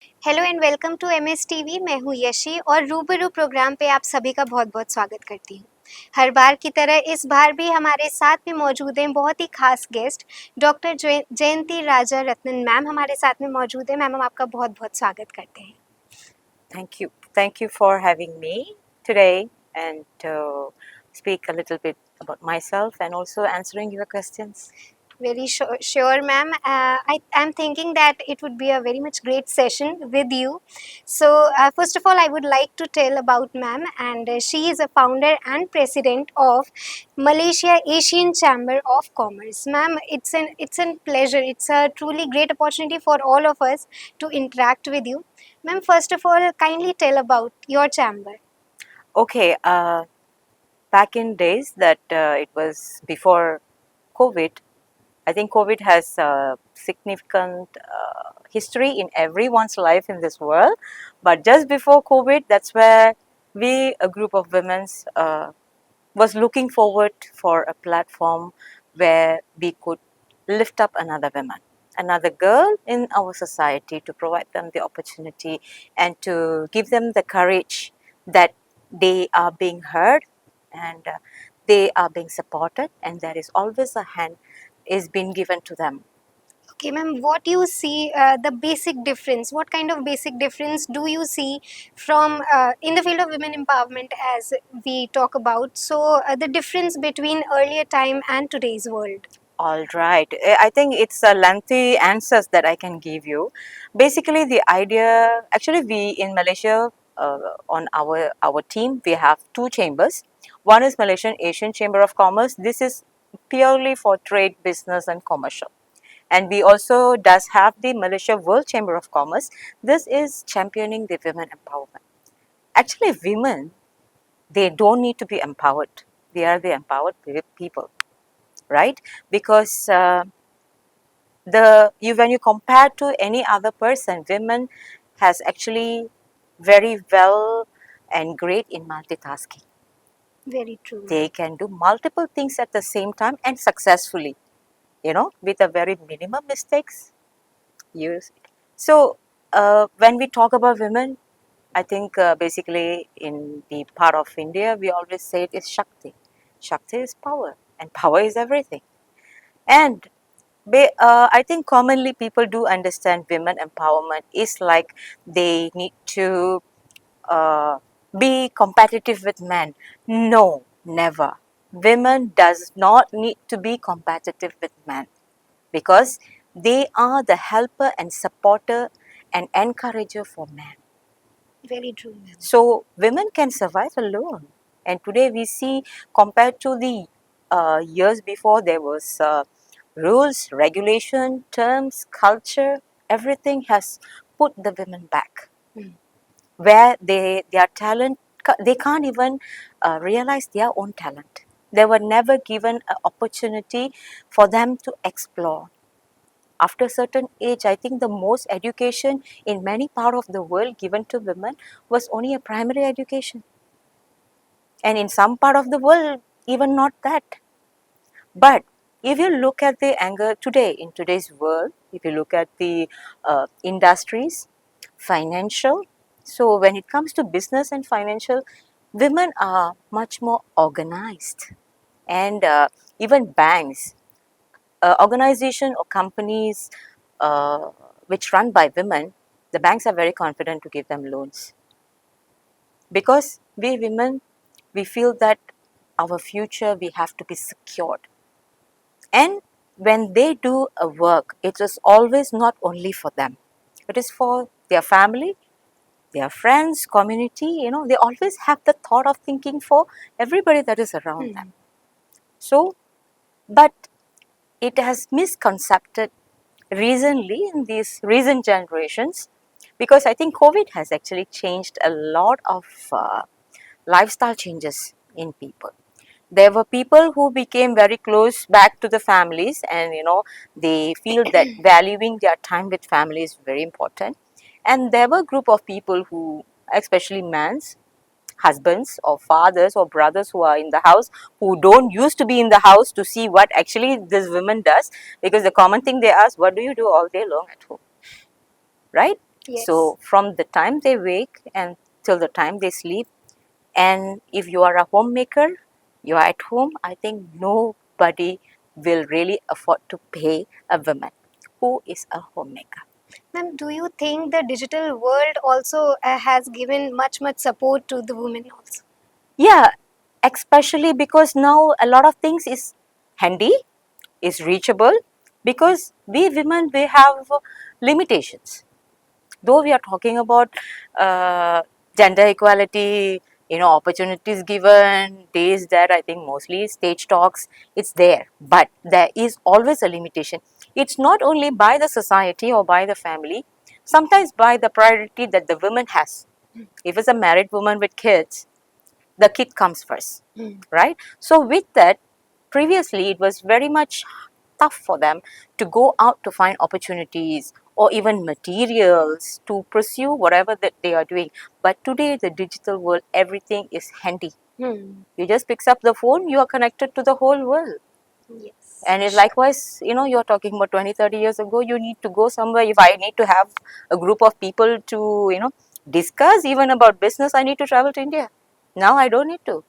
Hello and welcome to MSTV। मैं हूँ यशी और रूबरू प्रोग्राम पे आप सभी का बहुत बहुत स्वागत करती हूँ। हर बार की तरह इस बार भी हमारे साथ में मौजूद हैं बहुत ही खास गेस्ट डॉक्टर जयंती राजा रत्नन मैम हमारे साथ में मौजूद है। मैम हम आपका बहुत बहुत स्वागत करते हैं। Thank you. Thank you for having me today and speak a little bit about myself and also answering your questions. Very sure ma'am. I'm thinking that it would be a very much great session with you. So first of all I would like to tell about ma'am, and she is a founder and president of Malaysia Asian Chamber of Commerce. Ma'am, it's a pleasure, it's a truly great opportunity for all of us to interact with you. Ma'am, first of all kindly tell about your chamber. Okay, back in days that it was before COVID. I think COVID has a significant history in everyone's life in this world. But just before COVID, that's where we, a group of women, was looking forward for a platform where we could lift up another woman, another girl in our society, to provide them the opportunity and to give them the courage that they are being heard and they are being supported, and there is always a hand is being given to them. Okay, ma'am, what you see the basic difference? What kind of basic difference do you see from in the field of women empowerment as we talk about? So, the difference between earlier time and today's world. All right. I think it's a lengthy answers that I can give you. Basically, the idea, actually, we in Malaysia, on our team, we have two chambers. One is Malaysian Asian Chamber of Commerce. This is purely for trade, business, and commercial. And we also does have the Malaysia World Chamber of Commerce. This is championing the women empowerment. Actually, women, they don't need to be empowered. They are the empowered people, right? Because when you compare to any other person, women has actually very well and great in multitasking. Very true. They can do multiple things at the same time and successfully, with a very minimum mistakes. Use so when we talk about women, I think basically in the part of India, we always say it is Shakti. Shakti is power, and power is everything. And I think commonly people do understand women empowerment is like they need to be competitive with men. No, never. Women does not need to be competitive with men, because they are the helper and supporter and encourager for men. Very true. So women can survive alone. And today we see, compared to the years before, there was rules, regulation, terms, culture, everything has put the women back, where their talent, they can't even realize their own talent. They were never given an opportunity for them to explore. After a certain age, I think the most education in many part of the world given to women was only a primary education. And in some part of the world, even not that. But if you look at the angle today, in today's world, if you look at the industries, financial, so when it comes to business and financial, women are much more organized. And even banks, organization or companies which run by women, the banks are very confident to give them loans. Because we women, we feel that our future, we have to be secured. And when they do a work, it is always not only for them. It is for their family, their friends, community, they always have the thought of thinking for everybody that is around them. So, but it has misconcepted recently in these recent generations, because I think COVID has actually changed a lot of lifestyle changes in people. There were people who became very close back to the families, and they feel that valuing their time with family is very important. And there were a group of people who, especially men's husbands or fathers or brothers, who are in the house, who don't used to be in the house to see what actually this woman does, because the common thing they ask, what do you do all day long at home, right? Yes. So from the time they wake and till the time they sleep, and if you are a homemaker, you are at home, I think nobody will really afford to pay a woman who is a homemaker. Ma'am, do you think the digital world also has given much support to the women also? Yeah, especially because now a lot of things is handy, is reachable, because we women, we have limitations. Though we are talking about uh, gender equality, opportunities given, days that I think mostly stage talks, it's there. But there is always a limitation. It's not only by the society or by the family, sometimes by the priority that the woman has. If it's a married woman with kids, the kid comes first, right? So with that, previously it was very much tough for them to go out to find opportunities or even materials to pursue whatever that they are doing. But today, the digital world, everything is handy. Hmm. You just picks up the phone, you are connected to the whole world. Yes. And if Sure. likewise, you're talking about 20, 30 years ago, you need to go somewhere. If I need to have a group of people to, discuss even about business, I need to travel to India. Now I don't need to.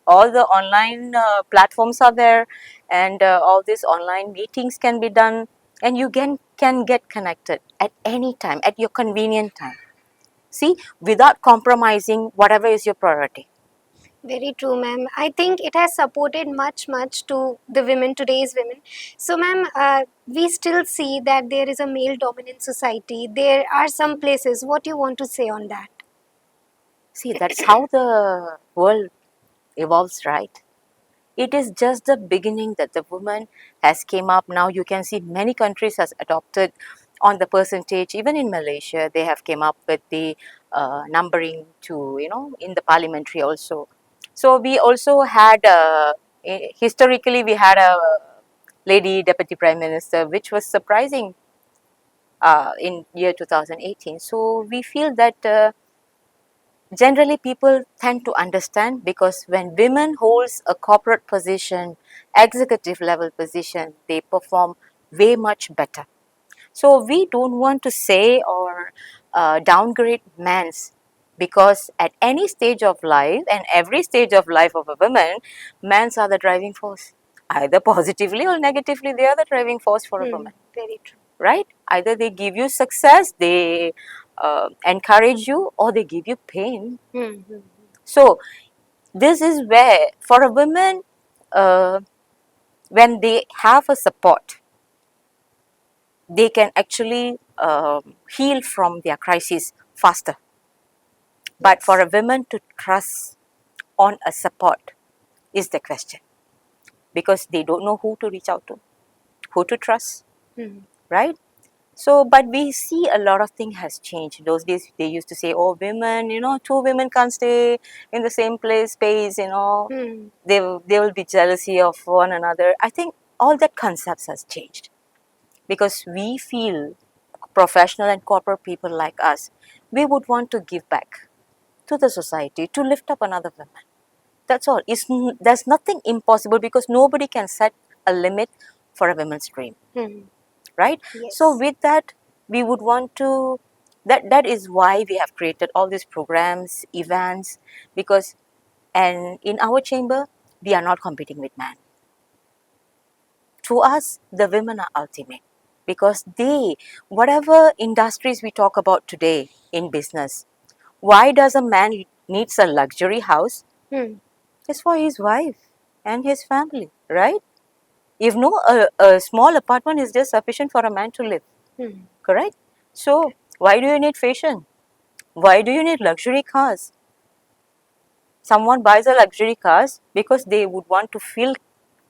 All the online platforms are there, and all these online meetings can be done, and you can get connected at any time, at your convenient time. See, without compromising whatever is your priority. Very true, ma'am. I think it has supported much to the women, today's women. So, ma'am, we still see that there is a male dominant society. There are some places. What do you want to say on that? See, that's how the world evolves, right? It is just the beginning that the woman has came up. Now you can see many countries has adopted on the percentage. Even in Malaysia, they have came up with the numbering to, in the parliamentary also. So we also had, historically we had a lady deputy prime minister, which was surprising in year 2018. So we feel that generally people tend to understand, because when women holds a corporate position, executive level position, they perform way much better. So we don't want to say or downgrade men's, because at any stage of life and every stage of life of a woman, men's are the driving force. Either positively or negatively, they are the driving force for a woman, Very true. right? Either they give you success, they encourage you, or they give you pain. So this is where, for a woman, uh, when they have a support, they can actually heal from their crisis faster. But for Yes. a woman to trust on a support is the question, because they don't know who to reach out to, who to trust, right? So, but we see a lot of things has changed. Those days they used to say, "Oh, women, two women can't stay in the same space. They will be jealousy of one another." I think all that concepts has changed, because we feel professional and corporate people like us, we would want to give back to the society to lift up another woman. That's all. There's nothing impossible, because nobody can set a limit for a woman's dream, right? So Yes. with that, we would want to. That is why we have created all these programs, events, because, and in our chamber, we are not competing with men. To us, the women are ultimate, because they, whatever industries we talk about today in business, why does a man needs a luxury house? It's for his wife and his family, right? If no, a small apartment is just sufficient for a man to live, correct? So why do you need fashion? Why do you need luxury cars? Someone buys a luxury cars because they would want to feel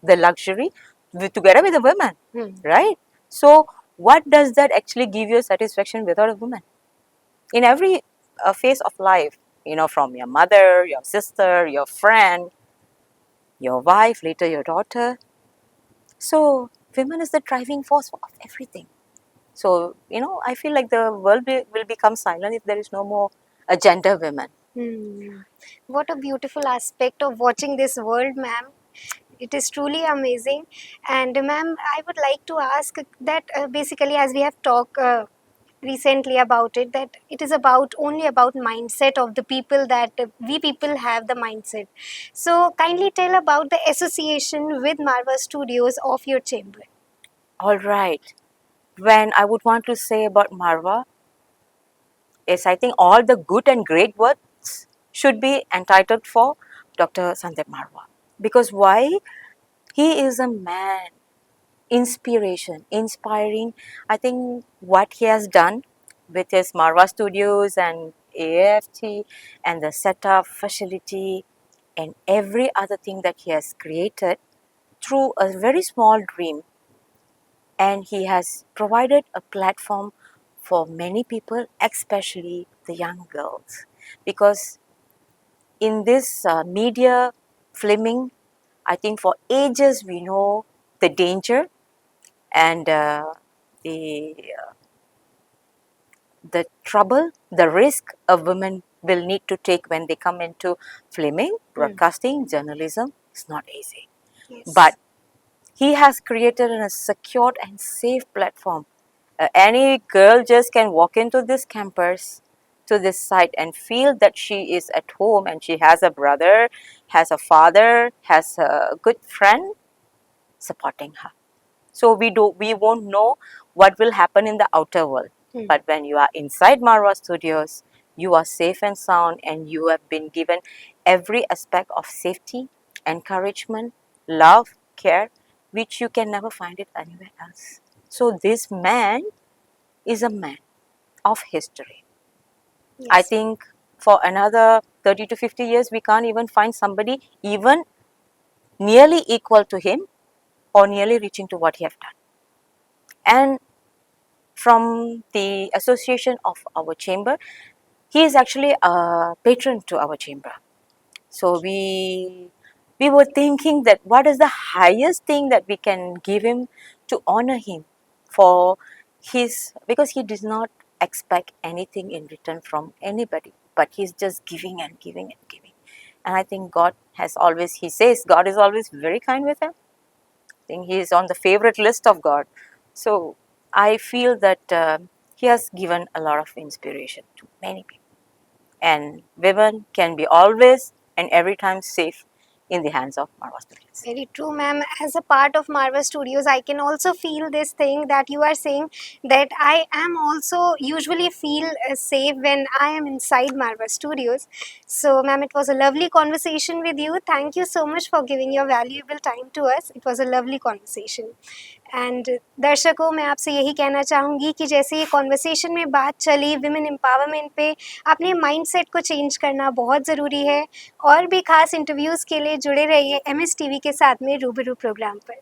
the luxury together with a woman, right? So what does that actually give you satisfaction without a woman? In every phase of life, from your mother, your sister, your friend, your wife, later your daughter. So women is the driving force of everything. So, I feel like the world will become silent if there is no more a gender women. What a beautiful aspect of watching this world, ma'am. It is truly amazing. And, ma'am, I would like to ask that basically, as we have talked recently about it, that it is about only about mindset of the people, that we people have the mindset. So kindly tell about the association with Marwah Studios of your chamber. All right. When I would want to say about Marwah is I think all the good and great words should be entitled for Dr. Sandeep Marwah. Because why? He is a man, inspiration, inspiring. I think what he has done with his Marwah Studios and AFT and the setup, facility, and every other thing that he has created through a very small dream, and he has provided a platform for many people, especially the young girls, because in this media filming, I think for ages we know the danger and the the trouble, the risk a woman will need to take when they come into filming, broadcasting, journalism. It's not easy, but Yes. he has created a secured and safe platform. Any girl just can walk into this campus, to this site, and feel that she is at home and she has a brother, has a father, has a good friend supporting her. So we won't know what will happen in the outer world. But when you are inside Marwah Studios, you are safe and sound, and you have been given every aspect of safety, encouragement, love, care, which you can never find it anywhere else. So this man is a man of history. I Yes. think for another 30 to 50 years, we can't even find somebody even nearly equal to him or nearly reaching to what he have done. And from the association of our chamber, he is actually a patron to our chamber. So we were thinking that what is the highest thing that we can give him to honor him for his, because he does not expect anything in return from anybody, but he's just giving and giving and giving. And I think God has always, he says God is always very kind with him. I think he is on the favorite list of God. So I feel that he has given a lot of inspiration to many people. And women can be always and every time safe in the hands of Marwah Studios. Very true, ma'am. As a part of Marwah Studios, I can also feel this thing that you are saying, that I am also usually feel safe when I am inside Marwah Studios. So, ma'am, it was a lovely conversation with you. Thank you so much for giving your valuable time to us. It was a lovely conversation. And दर्शकों, मैं आपसे यही कहना चाहूँगी कि जैसे ये conversation में बात चली विमेन एम्पावरमेंट पे, अपने माइंडसेट को चेंज करना बहुत ज़रूरी है। और भी खास इंटरव्यूज़ के लिए जुड़े रहिए MS TV के साथ में रूबरू प्रोग्राम पर।